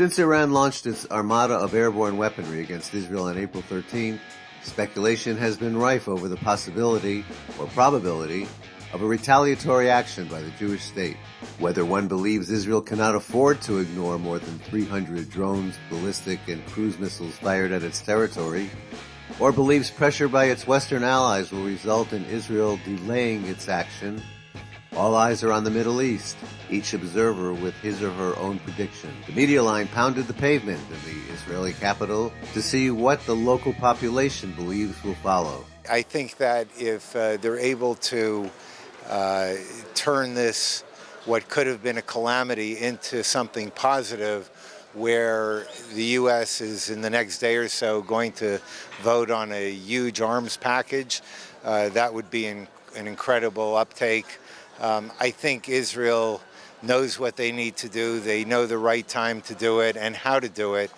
Since Iran launched its armada of airborne weaponry against Israel on April 13th, speculation has been rife over the possibility or probability of a retaliatory action by the Jewish state. Whether one believes Israel cannot afford to ignore more than 300 drones, ballistic, and cruise missiles fired at its territory, or believes pressure by its Western allies will result in Israel delaying its action, all eyes are on the Middle East, each observer with his or her own prediction. The media line pounded the pavement in the Israeli capital to see what the local population believes will follow. I think that if they're able to turn this, what could have been a calamity, into something positive, where the U.S. is in the next day or so going to vote on a huge arms package, that would be an incredible uptake. I think Israel knows what they need to do. They know the right time to do it and how to do it.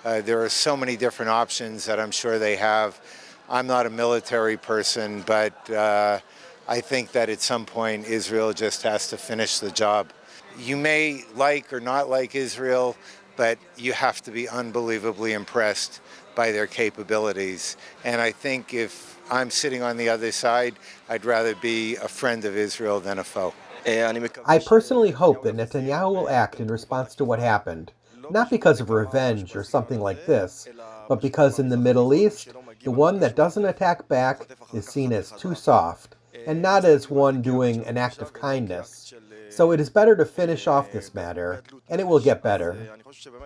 There are so many different options that I'm sure they have. I'm not a military person, but I think that at some point Israel just has to finish the job. You may like or not like Israel, but you have to be unbelievably impressed by their capabilities. And I think if I'm sitting on the other side, I'd rather be a friend of Israel than a foe. I personally hope that Netanyahu will act in response to what happened, not because of revenge or something like this, but because in the Middle East, the one that doesn't attack back is seen as too soft, and not as one doing an act of kindness. So it is better to finish off this matter, and it will get better.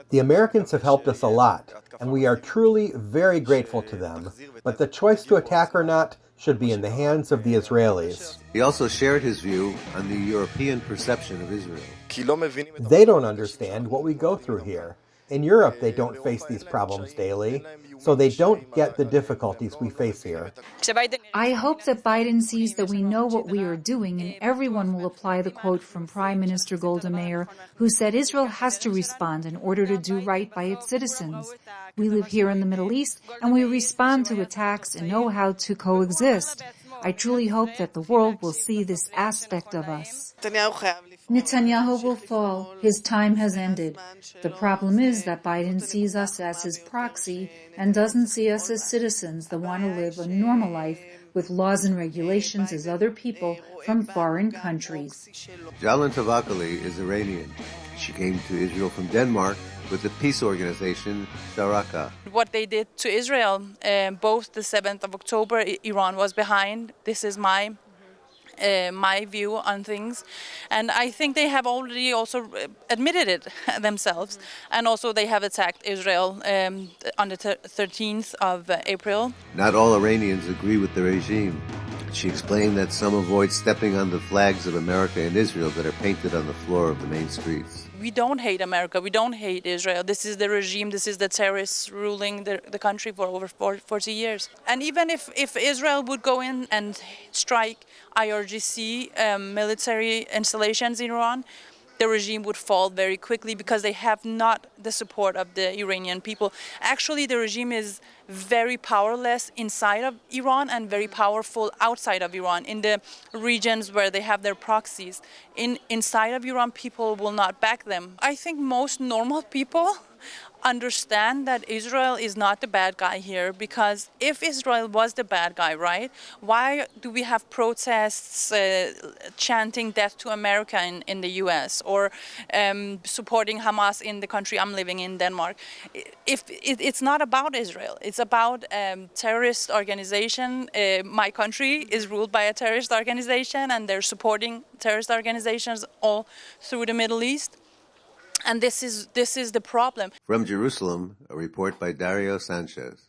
The Americans have helped us a lot, and we are truly very grateful to them, but the choice to attack or not should be in the hands of the Israelis. He also shared his view on the European perception of Israel. They don't understand what we go through here. In Europe, they don't face these problems daily, so they don't get the difficulties we face here. I hope that Biden sees that we know what we are doing, and everyone will apply the quote from Prime Minister Golda Meir, who said Israel has to respond in order to do right by its citizens. We live here in the Middle East, and we respond to attacks and know how to coexist. I truly hope that the world will see this aspect of us. Netanyahu will fall. His time has ended. The problem is that Biden sees us as his proxy and doesn't see us as citizens that want to live a normal life with laws and regulations as other people from foreign countries. Jalan Tavakoli is Iranian. She came to Israel from Denmark with the peace organization Sharaka. What they did to Israel, both the 7th of October, Iran was behind. This is my view on things, and I think they have already also admitted it themselves, and also they have attacked Israel on the 13th of April. Not all Iranians agree with the regime. She explained that some avoid stepping on the flags of America and Israel that are painted on the floor of the main streets. We don't hate America, we don't hate Israel. This is the regime, this is the terrorists ruling the country for over 40 years. And even if Israel would go in and strike IRGC military installations in Iran, the regime would fall very quickly because they have not the support of the Iranian people. Actually, the regime is very powerless inside of Iran and very powerful outside of Iran, in the regions where they have their proxies. Inside of Iran, people will not back them. I think most normal people understand that Israel is not the bad guy here, because if Israel was the bad guy, right, why do we have protests chanting death to America in the US, or supporting Hamas in the country I'm living in, Denmark? If it's not about Israel, it's about terrorist organization. My country is ruled by a terrorist organization, and they're supporting terrorist organizations all through the Middle East. And this is the problem. From Jerusalem, a report by Dario Sanchez.